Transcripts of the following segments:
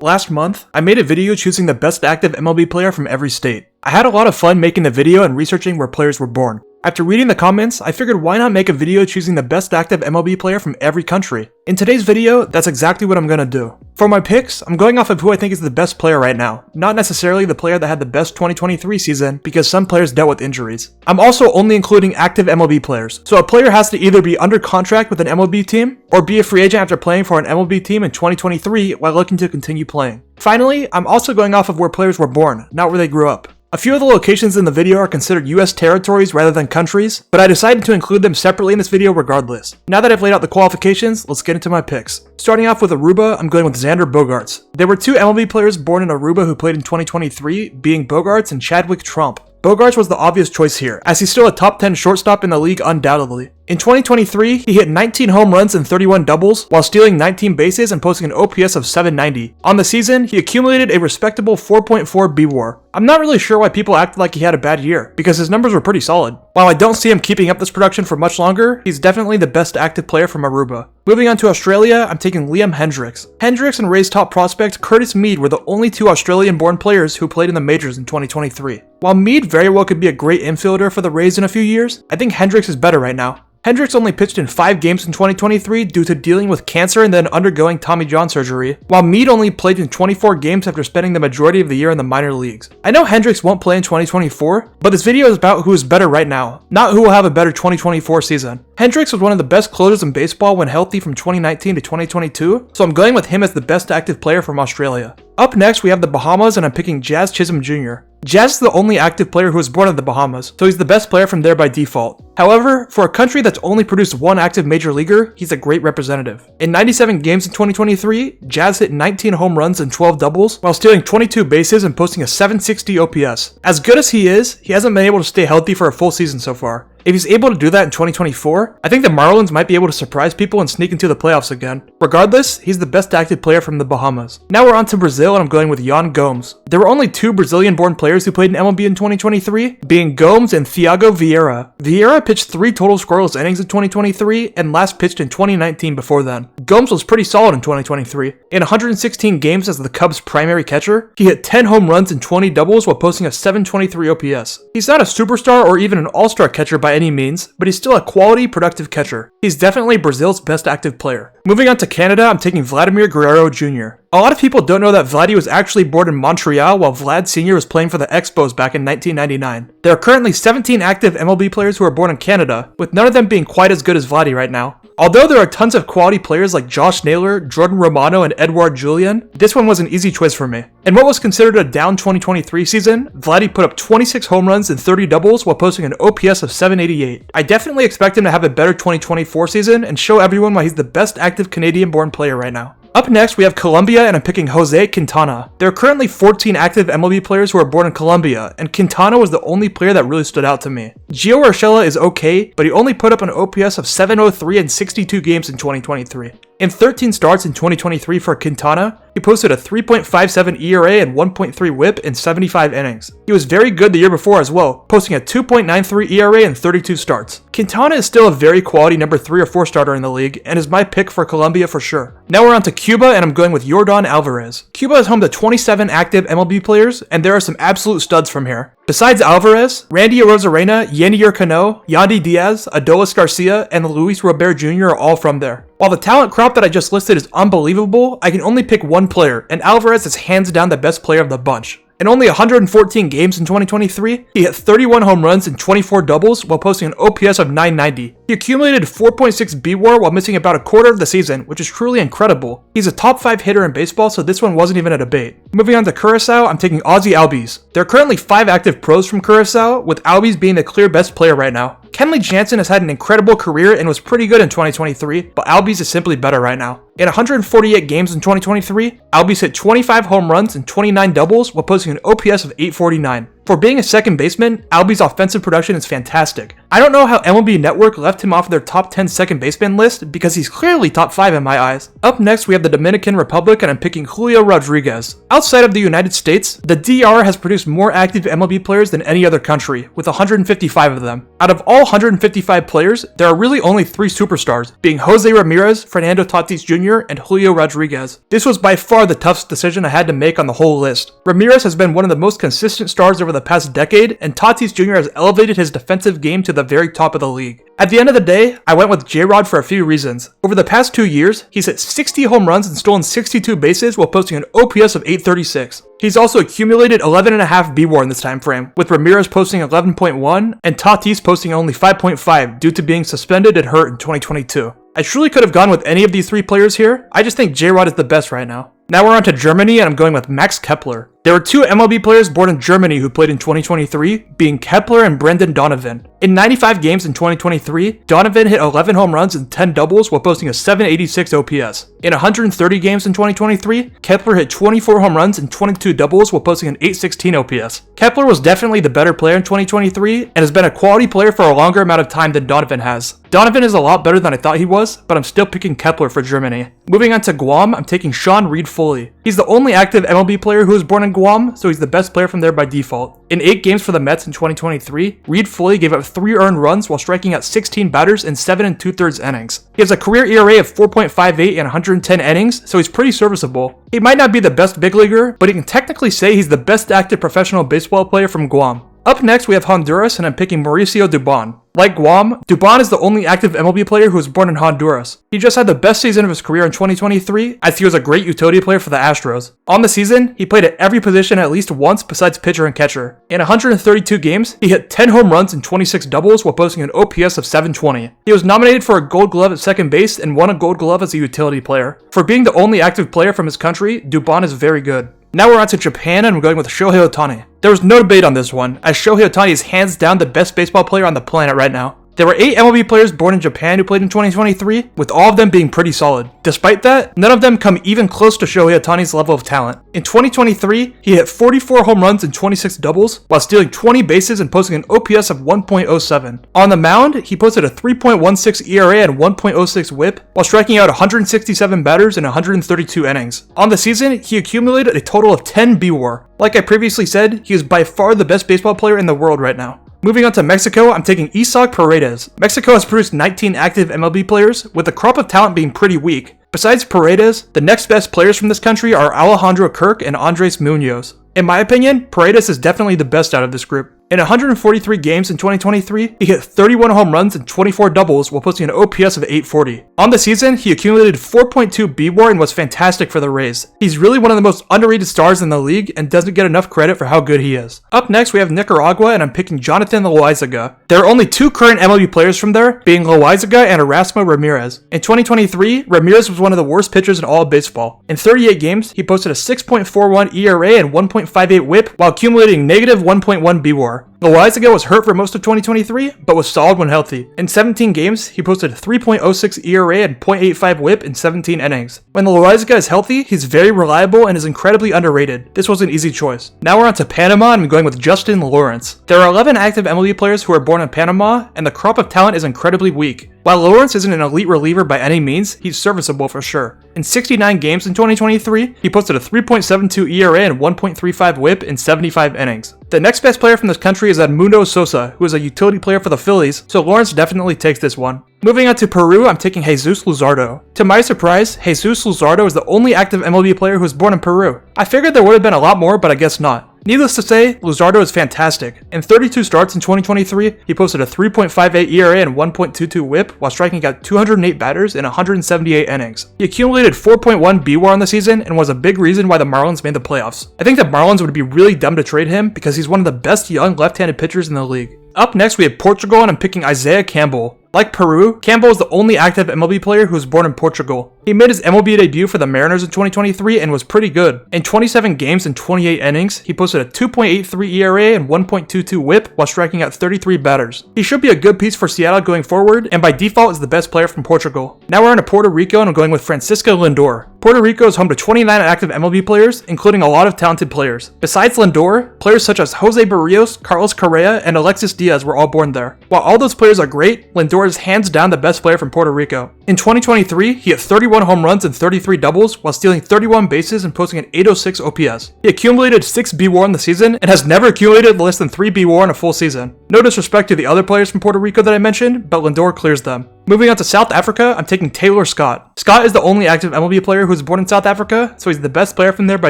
Last month, I made a video choosing the best active MLB player from every state. I had a lot of fun making the video and researching where players were born. After reading the comments, I figured why not make a video choosing the best active MLB player from every country. In today's video, that's exactly what I'm gonna do. For my picks, I'm going off of who I think is the best player right now, not necessarily the player that had the best 2023 season because some players dealt with injuries. I'm also only including active MLB players, so a player has to either be under contract with an MLB team or be a free agent after playing for an MLB team in 2023 while looking to continue playing. Finally, I'm also going off of where players were born, not where they grew up. A few of the locations in the video are considered US territories rather than countries, but I decided to include them separately in this video regardless. Now that I've laid out the qualifications, let's get into my picks. Starting off with Aruba, I'm going with Xander Bogaerts. There were two MLB players born in Aruba who played in 2023, being Bogaerts and Chadwick Trump. Bogaerts was the obvious choice here, as he's still a top 10 shortstop in the league undoubtedly. In 2023, he hit 19 home runs and 31 doubles, while stealing 19 bases and posting an OPS of 790. On the season, he accumulated a respectable 4.4 BWAR. I'm not really sure why people acted like he had a bad year, because his numbers were pretty solid. While I don't see him keeping up this production for much longer, he's definitely the best active player from Aruba. Moving on to Australia, I'm taking Liam Hendriks. Hendriks and Rays top prospect Curtis Mead were the only two Australian-born players who played in the majors in 2023. While Mead very well could be a great infielder for the Rays in a few years, I think Hendriks is better right now. Hendriks only pitched in 5 games in 2023 due to dealing with cancer and then undergoing Tommy John surgery, while Mead only played in 24 games after spending the majority of the year in the minor leagues. I know Hendriks won't play in 2024, but this video is about who is better right now, not who will have a better 2024 season. Hendriks was one of the best closers in baseball when healthy from 2019 to 2022, so I'm going with him as the best active player from Australia. Up next, we have the Bahamas, and I'm picking Jazz Chisholm Jr. Jazz is the only active player who was born in the Bahamas, so he's the best player from there by default. However, for a country that's only produced one active major leaguer, he's a great representative. In 97 games in 2023, Jazz hit 19 home runs and 12 doubles, while stealing 22 bases and posting a 760 OPS. As good as he is, he hasn't been able to stay healthy for a full season so far. If he's able to do that in 2024, I think the Marlins might be able to surprise people and sneak into the playoffs again. Regardless, he's the best active player from the Bahamas. Now we're on to Brazil, and I'm going with Yan Gomes. There were only two Brazilian-born players who played in MLB in 2023, being Gomes and Thiago Vieira. Vieira pitched 3 total scoreless innings in 2023 and last pitched in 2019 before then. Gomes was pretty solid in 2023. In 116 games as the Cubs' primary catcher, he hit 10 home runs and 20 doubles while posting a 723 OPS. He's not a superstar or even an all-star catcher by any means, but he's still a quality, productive catcher. He's definitely Brazil's best active player. Moving on to Canada, I'm taking Vladimir Guerrero Jr. A lot of people don't know that Vladdy was actually born in Montreal while Vlad Sr. was playing for the Expos back in 1999. There are currently 17 active MLB players who are born in Canada, with none of them being quite as good as Vladdy right now. Although there are tons of quality players like Josh Naylor, Jordan Romano, and Edouard Julien, this one was an easy choice for me. In what was considered a down 2023 season, Vladdy put up 26 home runs and 30 doubles while posting an OPS of 788. I definitely expect him to have a better 2024 season and show everyone why he's the best active Canadian-born player right now. Up next, we have Colombia, and I'm picking Jose Quintana. There are currently 14 active MLB players who are born in Colombia, and Quintana was the only player that really stood out to me. Gio Urshela is okay, but he only put up an OPS of 703 in 62 games in 2023. In 13 starts in 2023 for Quintana, he posted a 3.57 ERA and 1.3 WHIP in 75 innings. He was very good the year before as well, posting a 2.93 ERA in 32 starts. Quintana is still a very quality number 3 or 4 starter in the league, and is my pick for Colombia for sure. Now we're on to Cuba, and I'm going with Yordan Alvarez. Cuba is home to 27 active MLB players, and there are some absolute studs from here. Besides Alvarez, Randy Arozarena, Yenier Cano, Yandy Diaz, Adolis Garcia, and Luis Robert Jr. are all from there. While the talent crop that I just listed is unbelievable, I can only pick one player, and Alvarez is hands down the best player of the bunch. In only 114 games in 2023, he hit 31 home runs and 24 doubles while posting an OPS of 990. He accumulated 4.6 BWAR while missing about a quarter of the season, which is truly incredible. He's a top 5 hitter in baseball, so this one wasn't even a debate. Moving on to Curaçao, I'm taking Ozzy Albies. There are currently 5 active pros from Curaçao, with Albies being the clear best player right now. Kenley Jansen has had an incredible career and was pretty good in 2023, but Albies is simply better right now. In 148 games in 2023, Albies hit 25 home runs and 29 doubles while posting an OPS of 849. For being a second baseman, Albies' offensive production is fantastic. I don't know how MLB Network left him off their top 10 second baseman list because he's clearly top 5 in my eyes. Up next, we have the Dominican Republic, and I'm picking Julio Rodriguez. Outside of the United States, the DR has produced more active MLB players than any other country, with 155 of them. Out of all 155 players, there are really only 3 superstars, being Jose Ramirez, Fernando Tatis Jr., and Julio Rodriguez. This was by far the toughest decision I had to make on the whole list. Ramirez has been one of the most consistent stars over the past decade, and Tatis Jr. has elevated his defensive game to the very top of the league. At the end of the day, I went with J-Rod for a few reasons. Over the past 2 years, he's hit 60 home runs and stolen 62 bases while posting an OPS of 836. He's also accumulated 11.5 B-WAR in this time frame, with Ramirez posting 11.1 and Tatis posting only 5.5 due to being suspended and hurt in 2022. I truly could have gone with any of these 3 players here. I just think J-Rod is the best right now. Now we're on to Germany, and I'm going with Max Kepler. There were 2 MLB players born in Germany who played in 2023, being Kepler and Brendan Donovan. In 95 games in 2023, Donovan hit 11 home runs and 10 doubles while posting a 786 OPS. In 130 games in 2023, Kepler hit 24 home runs and 22 doubles while posting an 816 OPS. Kepler was definitely the better player in 2023 and has been a quality player for a longer amount of time than Donovan has. Donovan is a lot better than I thought he was, but I'm still picking Kepler for Germany. Moving on to Guam, I'm taking Sean Reed-Foley. He's the only active MLB player who was born in Guam, so he's the best player from there by default. In 8 games for the Mets in 2023, Reed-Foley gave up 3 earned runs while striking out 16 batters in 7 2/3 innings. He has a career ERA of 4.58 in 110 innings, so he's pretty serviceable. He might not be the best big leaguer, but you can technically say he's the best active professional baseball player from Guam. Up next, we have Honduras, and I'm picking Mauricio Dubon. Like Guam, Dubon is the only active MLB player who was born in Honduras. He just had the best season of his career in 2023, as he was a great utility player for the Astros. On the season, he played at every position at least once besides pitcher and catcher. In 132 games, he hit 10 home runs and 26 doubles while posting an OPS of 720. He was nominated for a Gold Glove at second base and won a Gold Glove as a utility player. For being the only active player from his country, Dubon is very good. Now we're on to Japan, and we're going with Shohei Ohtani. There was no debate on this one, as Shohei Ohtani is hands down the best baseball player on the planet right now. There were 8 MLB players born in Japan who played in 2023, with all of them being pretty solid. Despite that, none of them come even close to Shohei Ohtani's level of talent. In 2023, he hit 44 home runs and 26 doubles, while stealing 20 bases and posting an OPS of 1.07. On the mound, he posted a 3.16 ERA and 1.06 WHIP, while striking out 167 batters in 132 innings. On the season, he accumulated a total of 10 B-WAR. Like I previously said, he is by far the best baseball player in the world right now. Moving on to Mexico, I'm taking Isaac Paredes. Mexico has produced 19 active MLB players, with the crop of talent being pretty weak. Besides Paredes, the next best players from this country are Alejandro Kirk and Andres Munoz. In my opinion, Paredes is definitely the best out of this group. In 143 games in 2023, he hit 31 home runs and 24 doubles while posting an OPS of 840. On the season, he accumulated 4.2 B-WAR and was fantastic for the Rays. He's really one of the most underrated stars in the league and doesn't get enough credit for how good he is. Up next, we have Nicaragua, and I'm picking Jonathan Loaizaga. There are only 2 current MLB players from there, being Loaizaga and Erasmo Ramirez. In 2023, Ramirez was one of the worst pitchers in all of baseball. In 38 games, he posted a 6.41 ERA and 1.58 WHIP while accumulating negative 1.1 B-WAR. Loaizaga was hurt for most of 2023, but was solid when healthy. In 17 games, he posted a 3.06 ERA and 0.85 WHIP in 17 innings. When Loaizaga is healthy, he's very reliable and is incredibly underrated. This was an easy choice. Now we're on to Panama, and I'm going with Justin Lawrence. There are 11 active MLB players who are born in Panama, and the crop of talent is incredibly weak. While Lawrence isn't an elite reliever by any means, he's serviceable for sure. In 69 games in 2023, he posted a 3.72 ERA and 1.35 WHIP in 75 innings. The next best player from this country is Edmundo Sosa, who is a utility player for the Phillies, so Lawrence definitely takes this one. Moving on to Peru, I'm taking Jesus Luzardo. To my surprise, Jesus Luzardo is the only active MLB player who was born in Peru. I figured there would have been a lot more, but I guess not. Needless to say, Luzardo is fantastic. In 32 starts in 2023, he posted a 3.58 ERA and 1.22 WHIP while striking out 208 batters in 178 innings. He accumulated 4.1 B-WAR on the season and was a big reason why the Marlins made the playoffs. I think the Marlins would be really dumb to trade him because he's one of the best young left-handed pitchers in the league. Up next, we have Portugal, and I'm picking Isaiah Campbell. Like Peru, Campbell is the only active MLB player who was born in Portugal. He made his MLB debut for the Mariners in 2023 and was pretty good. In 27 games and 28 innings, he posted a 2.83 ERA and 1.22 WHIP while striking out 33 batters. He should be a good piece for Seattle going forward, and by default is the best player from Portugal. Now we're on to Puerto Rico, and I'm going with Francisco Lindor. Puerto Rico is home to 29 active MLB players, including a lot of talented players. Besides Lindor, players such as Jose Barrios, Carlos Correa, and Alexis Diaz were all born there. While all those players are great, Lindor is hands down the best player from Puerto Rico. In 2023, he hit 31 home runs and 33 doubles while stealing 31 bases and posting an 806 OPS. He accumulated 6 B-WAR in the season and has never accumulated less than 3 B-WAR in a full season. No disrespect to the other players from Puerto Rico that I mentioned, but Lindor clears them. Moving on to South Africa, I'm taking Taylor Scott. Scott is the only active MLB player who was born in South Africa, so he's the best player from there by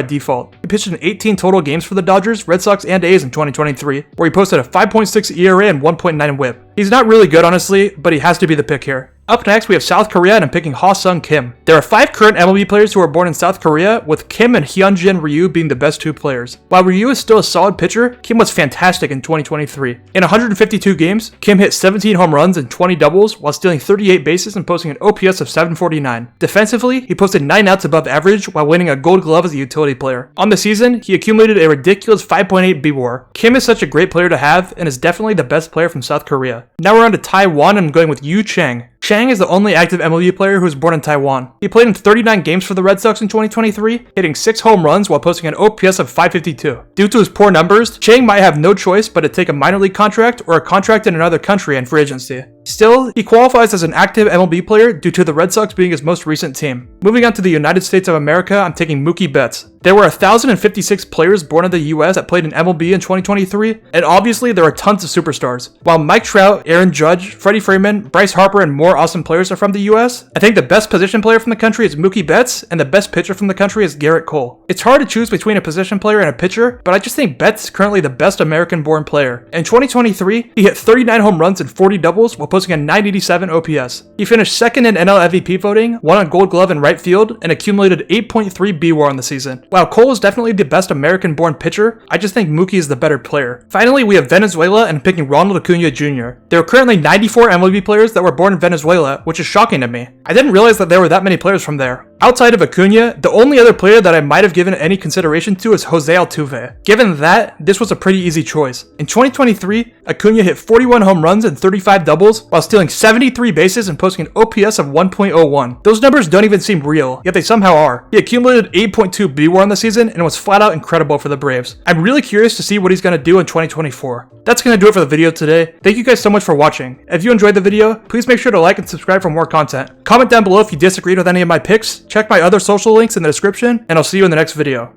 default. He pitched in 18 total games for the Dodgers, Red Sox, and A's in 2023, where he posted a 5.6 ERA and 1.9 WHIP. He's not really good honestly, but he has to be the pick here. Up next, we have South Korea, and I'm picking Ha-Sung Kim. There are 5 current MLB players who are born in South Korea, with Kim and Hyunjin Ryu being the best 2 players. While Ryu is still a solid pitcher, Kim was fantastic in 2023. In 152 games, Kim hit 17 home runs and 20 doubles while stealing 38 bases and posting an OPS of 749. Defensively, he posted 9 outs above average while winning a Gold Glove as a utility player. On the season, he accumulated a ridiculous 5.8 B-WAR. Kim is such a great player to have and is definitely the best player from South Korea. Now we're on to Taiwan, and I'm going with Yu Chang. Chang is the only active MLB player who was born in Taiwan. He played in 39 games for the Red Sox in 2023, hitting 6 home runs while posting an OPS of 552. Due to his poor numbers, Chang might have no choice but to take a minor league contract or a contract in another country in free agency. Still, he qualifies as an active MLB player due to the Red Sox being his most recent team. Moving on to the United States of America, I'm taking Mookie Betts. There were 1,056 players born in the US that played in MLB in 2023, and obviously there are tons of superstars. While Mike Trout, Aaron Judge, Freddie Freeman, Bryce Harper, and more awesome players are from the US, I think the best position player from the country is Mookie Betts, and the best pitcher from the country is Garrett Cole. It's hard to choose between a position player and a pitcher, but I just think Betts is currently the best American-born player. In 2023, he hit 39 home runs and 40 doubles while posting a 987 OPS. He finished second in NL MVP voting, won a Gold Glove in right field, and accumulated 8.3 B-WAR in the season. While Cole is definitely the best American-born pitcher, I just think Mookie is the better player. Finally, we have Venezuela, and I'm picking Ronald Acuna Jr. There are currently 94 MLB players that were born in Venezuela, which is shocking to me. I didn't realize that there were that many players from there. Outside of Acuna, the only other player that I might have given any consideration to is Jose Altuve. Given that, this was a pretty easy choice. In 2023, Acuna hit 41 home runs and 35 doubles while stealing 73 bases and posting an OPS of 1.01. Those numbers don't even seem real, yet they somehow are. He accumulated 8.2 B-WAR in the season and was flat out incredible for the Braves. I'm really curious to see what he's going to do in 2024. That's going to do it for the video today. Thank you guys so much for watching. If you enjoyed the video, please make sure to like and subscribe for more content. Comment down below if you disagreed with any of my picks. Check my other social links in the description, and I'll see you in the next video.